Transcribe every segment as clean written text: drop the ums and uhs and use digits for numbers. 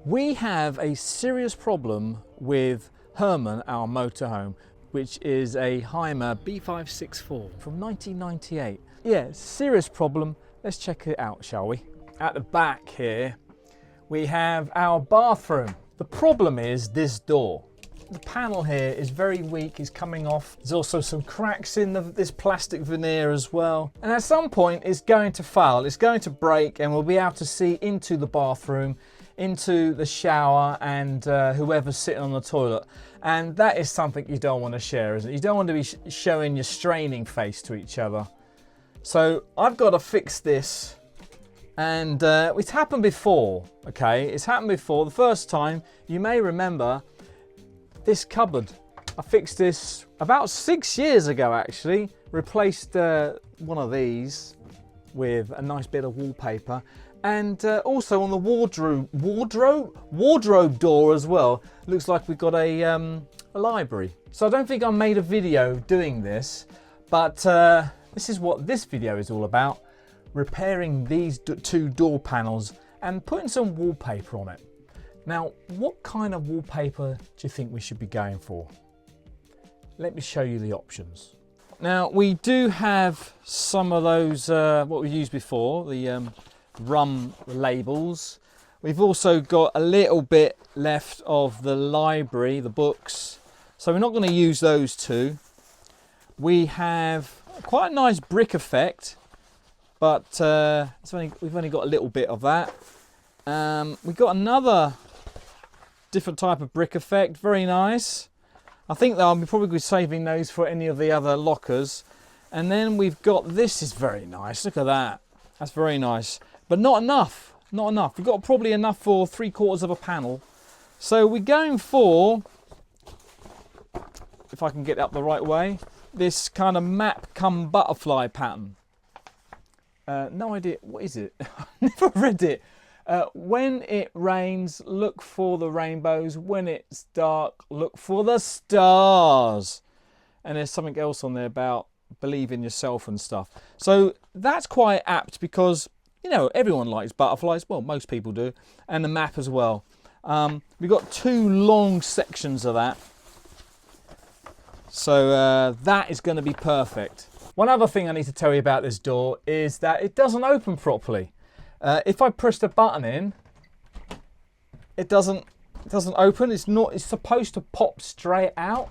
We have a serious problem with Herman, our motorhome, which is a Hymer B564 from 1998. Yeah, serious problem. Let's check it out, shall we? At the back here, we have our bathroom. The problem is this door. The panel here is very weak, it's coming off. There's also some cracks in this plastic veneer as well. And at some point it's going to fail, it's going to break, and we'll be able to see into the bathroom, into the shower, and whoever's sitting on the toilet. And that is something you don't want to share, isn't it? You don't want to be showing your straining face to each other. So I've got to fix this. And it's happened before, okay? It's happened before. The first time, you may remember, this cupboard. I fixed this about 6 years ago, actually. Replaced one of these with a nice bit of wallpaper. And also on the wardrobe door as well. Looks like we've got a library. So I don't think I made a video doing this, but this is what this video is all about. Repairing these two door panels and putting some wallpaper on it. Now, what kind of wallpaper do you think we should be going for? Let me show you the options. Now, we do have some of those, what we used before, the rum labels. We've also got a little bit left of the library, the books. So we're not going to use those two. We have quite a nice brick effect, but we've only got a little bit of that. We've got another different type of brick effect, very nice. I think that I'll be probably saving those for any of the other lockers. And then we've got, this is very nice, look at that. That's very nice, but not enough, not enough. We've got probably enough for 3/4 of a panel. So we're going for, if I can get it up the right way, this kind of map come butterfly pattern. No idea, what is it? I've never read it. When it rains, look for the rainbows. When it's dark, look for the stars. And there's something else on there about believe in yourself and stuff. So that's quite apt because, you know, everyone likes butterflies. Well, most people do. And the map as well. We've got 2 long sections of that. So that is going to be perfect. One other thing I need to tell you about this door is that it doesn't open properly. If I push the button in, it doesn't open. It's supposed to pop straight out.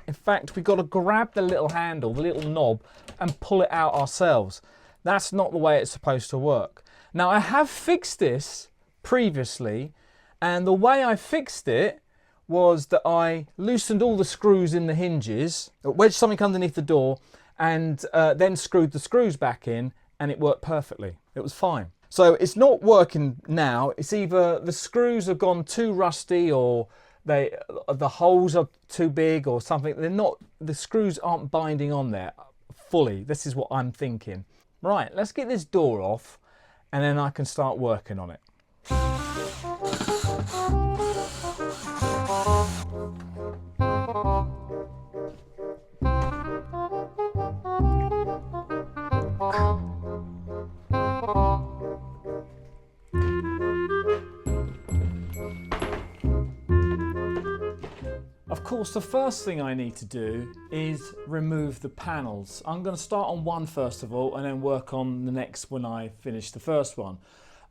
In fact, we've got to grab the little handle, the little knob, and pull it out ourselves. That's not the way it's supposed to work. Now, I have fixed this previously, and the way I fixed it was that I loosened all the screws in the hinges, wedged something underneath the door, and then screwed the screws back in, and it worked perfectly. It was fine. So it's not working now. It's either the screws have gone too rusty, or the holes are too big, or something. The screws aren't binding on there fully. This is what I'm thinking. Right, let's get this door off, and then I can start working on it. Of course, the first thing I need to do is remove the panels. I'm going to start on one first of all and then work on the next when I finish the first one.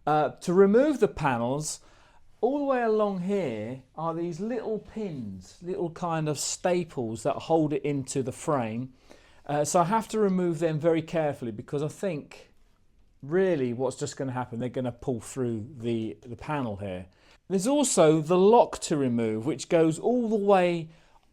To remove the panels, all the way along here are these little pins, little kind of staples that hold it into the frame. So I have to remove them very carefully because I think really what's just going to happen, they're going to pull through the panel here. There's also the lock to remove, which goes all the way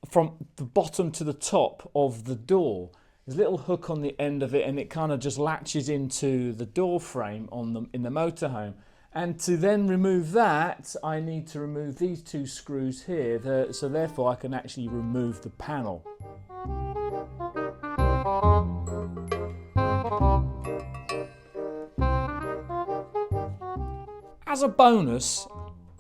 from the bottom to the top of the door. There's a little hook on the end of it, and it kind of just latches into the door frame in the motorhome. And to then remove that, I need to remove these 2 screws here, so therefore I can actually remove the panel. As a bonus,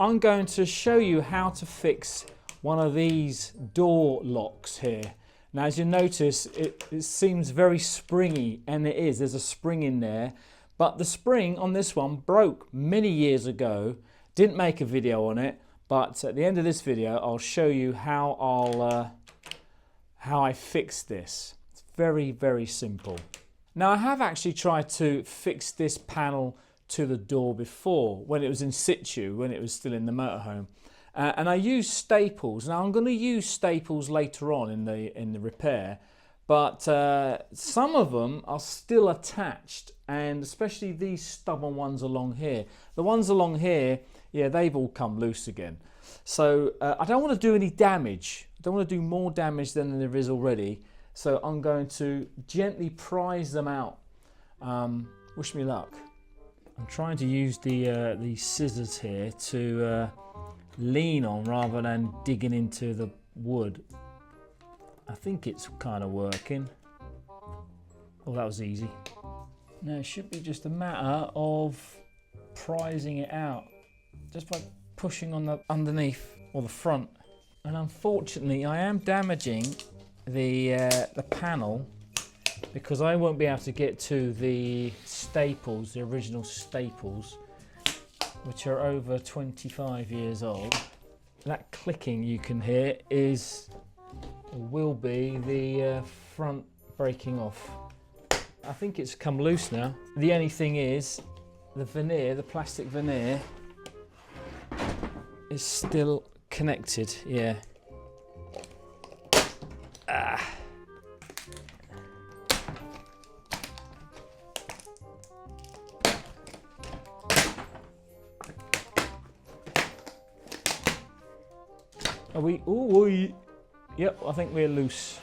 I'm going to show you how to fix one of these door locks here. Now, as you notice, it seems very springy, and it is. There's a spring in there, but the spring on this one broke many years ago. Didn't make a video on it, but at the end of this video, I'll show you how I fixed this. It's very, very simple. Now, I have actually tried to fix this panel to the door before, when it was in situ, when it was still in the motorhome. And I used staples. Now, I'm going to use staples later on in the repair, but some of them are still attached, and especially these stubborn ones along here. The ones along here, yeah, they've all come loose again. So I don't want to do any damage. I don't want to do more damage than there is already. So I'm going to gently prise them out. Wish me luck. I'm trying to use the scissors here to lean on rather than digging into the wood. I think it's kind of working. Oh, that was easy. Now it should be just a matter of prising it out, just by pushing on the underneath or the front. And unfortunately, I am damaging the panel because I won't be able to get to the staples, the original staples, which are over 25 years old. That clicking you can hear will be the front breaking off. I think it's come loose now. The only thing is the veneer, the plastic veneer, is still connected. Yeah. Are we? Oh, yep, I think we're loose.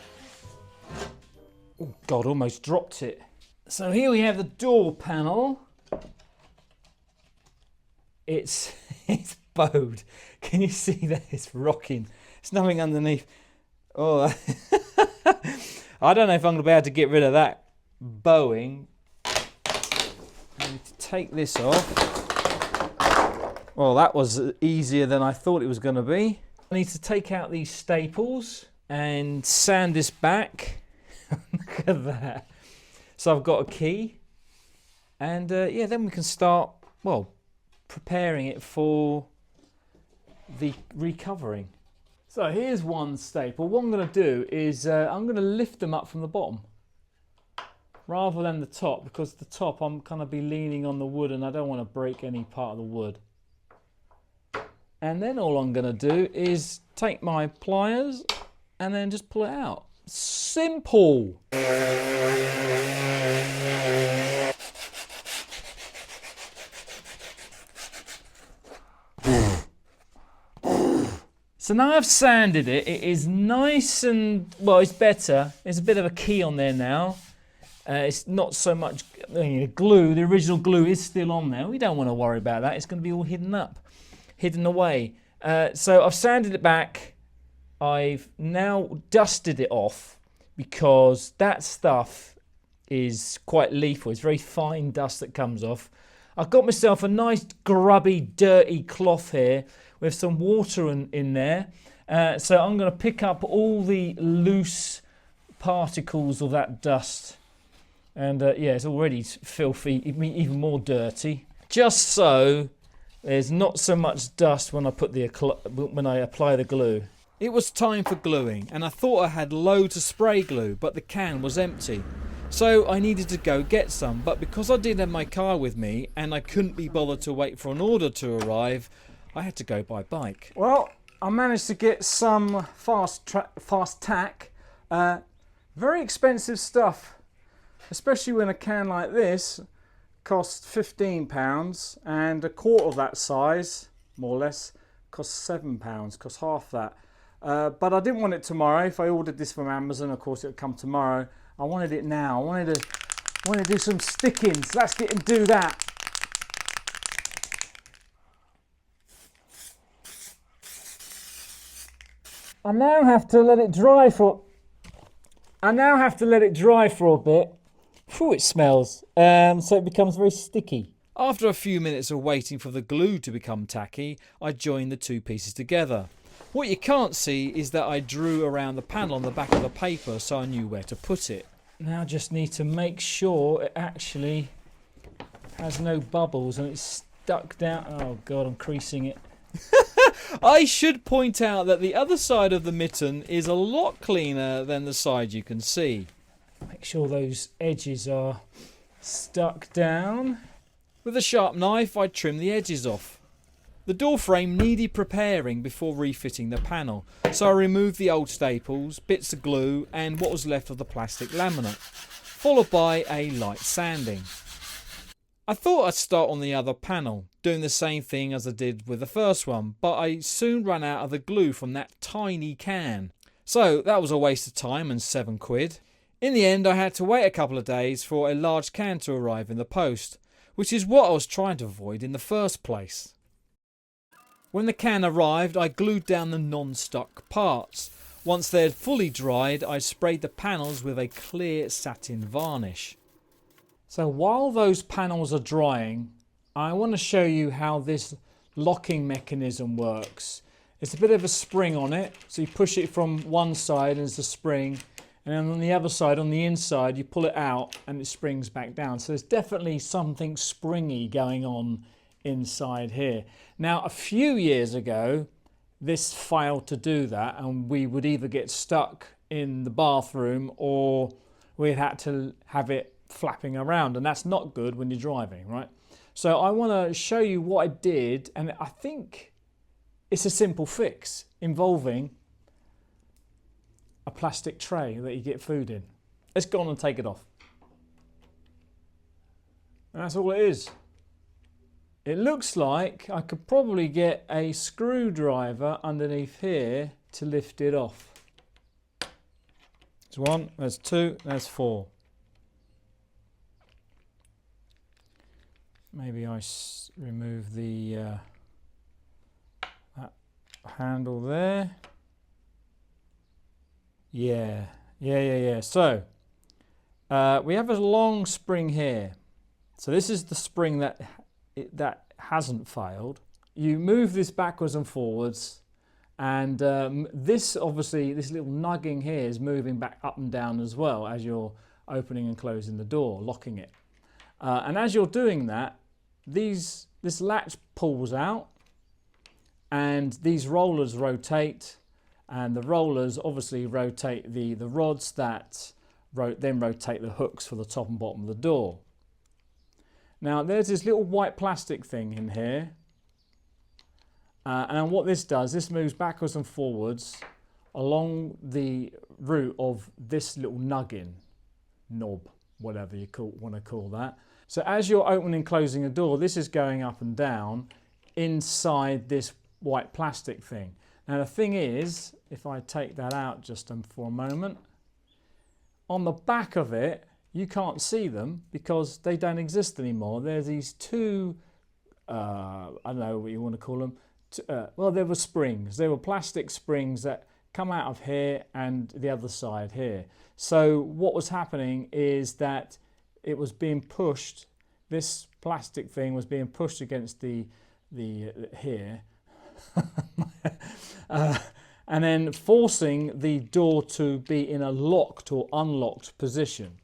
Oh God, almost dropped it. So here we have the door panel. It's bowed. Can you see that? It's rocking. There's nothing underneath. Oh, I don't know if I'm going to be able to get rid of that bowing. I need to take this off. Well, that was easier than I thought it was going to be. I need to take out these staples and sand this back. Look at that. So I've got a key, and yeah, then we can start, well, preparing it for the recovering. So here's one staple. What I'm going to do is I'm going to lift them up from the bottom rather than the top, because the top I'm going to be leaning on the wood and I don't want to break any part of the wood. And then all I'm going to do is take my pliers and then just pull it out. Simple. So now I've sanded it. It is nice and, well, it's better. There's a bit of a key on there now. It's not so much glue. The original glue is still on there. We don't want to worry about that. It's going to be all hidden up. Hidden away. So I've sanded it back. I've now dusted it off because that stuff is quite lethal. It's very fine dust that comes off. I've got myself a nice grubby, dirty cloth here with some water in there. So I'm going to pick up all the loose particles of that dust. And yeah, it's already filthy, even more dirty. Just so there's not so much dust when I apply the glue. It was time for gluing, and I thought I had loads of spray glue, but the can was empty. So I needed to go get some, but because I didn't have my car with me and I couldn't be bothered to wait for an order to arrive, I had to go by bike. Well, I managed to get some fast tack. Very expensive stuff, especially when a can like this costs £15, and a quart of that size, more or less, costs £7, costs half that. But I didn't want it tomorrow. If I ordered this from Amazon, of course it would come tomorrow. I wanted it now. I wanted to do some stickings. Let's get and do that. I now have to let it dry for a bit. Phew, it smells. So it becomes very sticky. After a few minutes of waiting for the glue to become tacky, I joined the two pieces together. What you can't see is that I drew around the panel on the back of the paper so I knew where to put it. Now I just need to make sure it actually has no bubbles and it stuck down. Oh God, I'm creasing it. I should point out that the other side of the mitten is a lot cleaner than the side you can see. Make sure those edges are stuck down. With a sharp knife, I trim the edges off. The door frame needed preparing before refitting the panel, so I removed the old staples, bits of glue and what was left of the plastic laminate, followed by a light sanding. I thought I'd start on the other panel, doing the same thing as I did with the first one, but I soon ran out of the glue from that tiny can. So that was a waste of time and £7. In the end, I had to wait a couple of days for a large can to arrive in the post, which is what I was trying to avoid in the first place. When the can arrived, I glued down the non-stuck parts. Once they had fully dried, I sprayed the panels with a clear satin varnish. So while those panels are drying, I want to show you how this locking mechanism works. It's a bit of a spring on it, so you push it from one side and there's a spring, and then on the other side, on the inside, you pull it out and it springs back down. So there's definitely something springy going on inside here. Now, a few years ago, this failed to do that, and we would either get stuck in the bathroom or we had to have it flapping around, and that's not good when you're driving, right? So I want to show you what I did, and I think it's a simple fix involving a plastic tray that you get food in. Let's go on and take it off. And that's all it is. It looks like I could probably get a screwdriver underneath here to lift it off. There's one, there's two, there's four. Maybe I remove the that handle there. Yeah. So we have a long spring here. So this is the spring that hasn't failed. You move this backwards and forwards, and this obviously, this little nugging here is moving back up and down as well as you're opening and closing the door, locking it. And as you're doing that, this latch pulls out, and these rollers rotate, and the rollers obviously rotate the rods that then rotate the hooks for the top and bottom of the door. Now there's this little white plastic thing in here, and what this does, this moves backwards and forwards along the route of this little nugging knob, whatever you want to call that. So as you're opening and closing a door, this is going up and down inside this white plastic thing. Now the thing is, if I take that out just for a moment, on the back of it, you can't see them because they don't exist anymore. There's these two, I don't know what you want to call them. Well, there were springs. There were plastic springs that come out of here and the other side here. So what was happening is that it was being pushed, this plastic thing was being pushed against the here, and then forcing the door to be in a locked or unlocked position.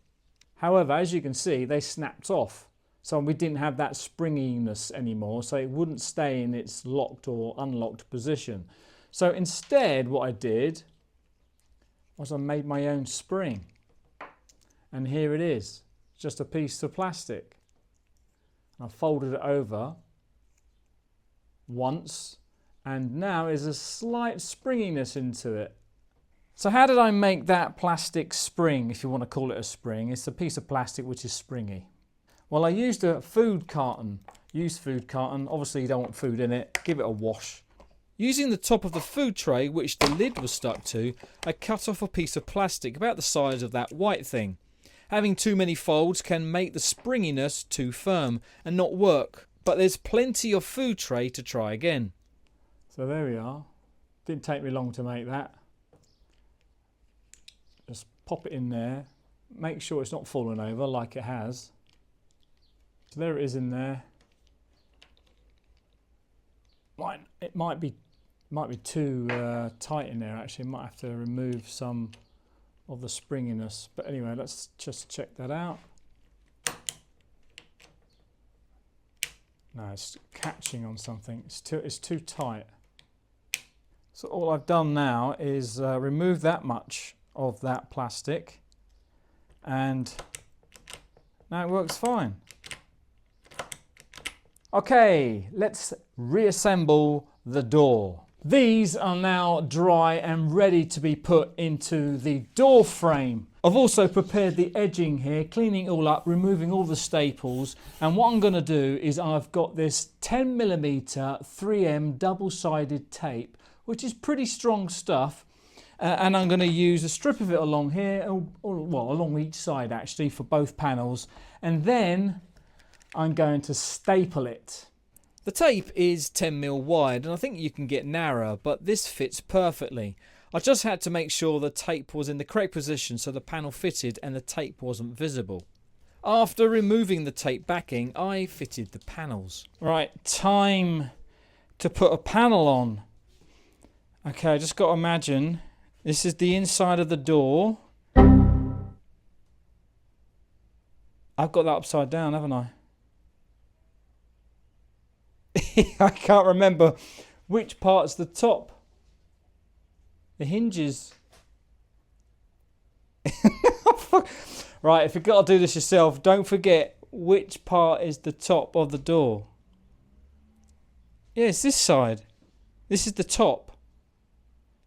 However, as you can see, they snapped off. So we didn't have that springiness anymore, so it wouldn't stay in its locked or unlocked position. So instead, what I did was I made my own spring. And here it is, just a piece of plastic. I folded it over once, and now there's a slight springiness into it. So how did I make that plastic spring, if you want to call it a spring? It's a piece of plastic which is springy. Well, I used a food carton, used food carton. Obviously you don't want food in it, give it a wash. Using the top of the food tray, which the lid was stuck to, I cut off a piece of plastic about the size of that white thing. Having too many folds can make the springiness too firm and not work, but there's plenty of food tray to try again. So there we are. Didn't take me long to make that. Just pop it in there, make sure it's not falling over like it has. So there it is in there. It might be too tight in there actually. Might have to remove some of the springiness. But anyway, let's just check that out. No, it's catching on something. It's too tight. So all I've done now is remove that much of that plastic, and now it works fine. Okay, let's reassemble the door. These are now dry and ready to be put into the door frame. I've also prepared the edging here, cleaning it all up, removing all the staples. And what I'm going to do is I've got this 10mm 3M double-sided tape, which is pretty strong stuff. And I'm going to use a strip of it along here, well, along each side actually, for both panels. And then I'm going to staple it. The tape is 10mm wide, and I think you can get narrower, but this fits perfectly. I just had to make sure the tape was in the correct position so the panel fitted and the tape wasn't visible. After removing the tape backing, I fitted the panels. Right, time to put a panel on. Okay, I just got to imagine this is the inside of the door. I've got that upside down, haven't I? I can't remember which part's the top. The hinges. Right, if you've got to do this yourself, don't forget which part is the top of the door. Yeah, it's this side. This is the top.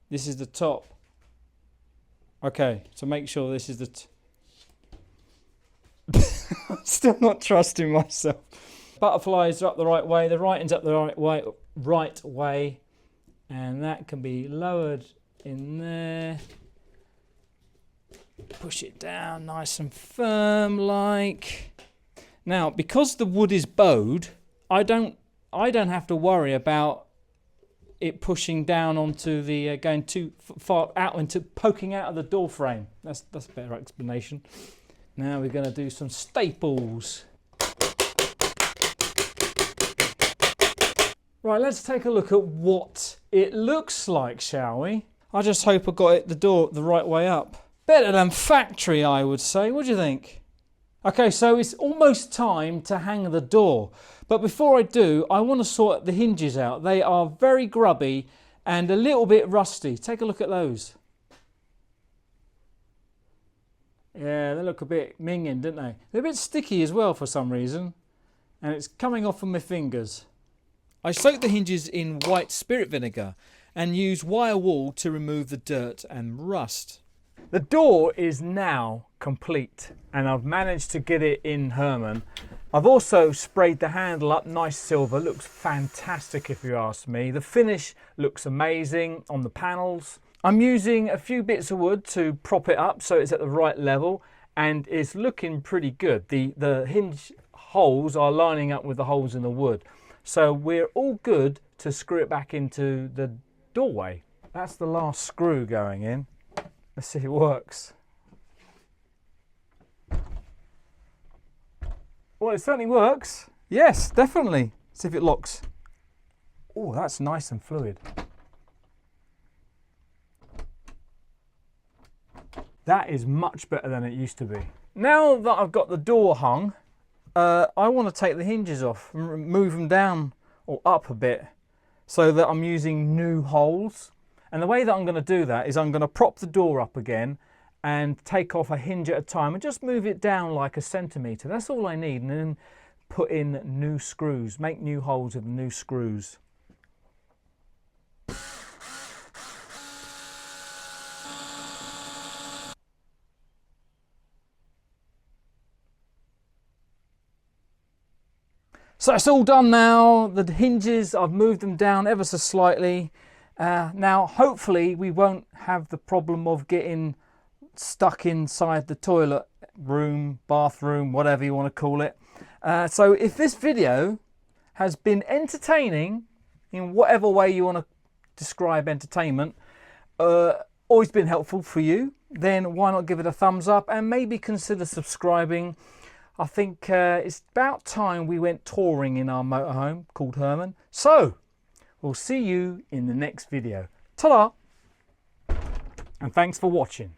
This is the top. Okay, so make sure this is the I'm still not trusting myself. Butterflies are up the right way, the writing's up the right way, and that can be lowered in there. Push it down nice and firm like. Now, because the wood is bowed, I don't have to worry about it pushing down onto the going too far out into poking out of the door frame. That's a better explanation. Now we're going to do some staples. Right, let's take a look at what it looks like, shall we? I just hope I got the door the right way up. Better than factory, I would say. What do you think? Okay, so it's almost time to hang the door. But before I do, I want to sort the hinges out. They are very grubby and a little bit rusty. Take a look at those. Yeah, they look a bit minging, don't they? They're a bit sticky as well for some reason. And it's coming off of my fingers. I soaked the hinges in white spirit vinegar and used wire wool to remove the dirt and rust. The door is now complete and I've managed to get it in Herman. I've also sprayed the handle up nice silver, looks fantastic if you ask me. The finish looks amazing on the panels. I'm using a few bits of wood to prop it up so it's at the right level and it's looking pretty good. The hinge holes are lining up with the holes in the wood. So we're all good to screw it back into the doorway. That's the last screw going in. Let's see if it works. Well, it certainly works. Yes, definitely. See if it locks. Oh, that's nice and fluid. That is much better than it used to be. Now that I've got the door hung, I want to take the hinges off and move them down or up a bit so that I'm using new holes. And the way that I'm going to do that is I'm going to prop the door up again and take off a hinge at a time and just move it down like a centimetre. That's all I need, and then put in new screws, make new holes with new screws. So it's all done now. The hinges, I've moved them down ever so slightly. Now, hopefully we won't have the problem of getting stuck inside the toilet room, bathroom, whatever you want to call it. So if this video has been entertaining, in whatever way you want to describe entertainment, always been helpful for you, then why not give it a thumbs up and maybe consider subscribing. I think it's about time we went touring in our motorhome called Herman. So we'll see you in the next video. Ta-da! And thanks for watching.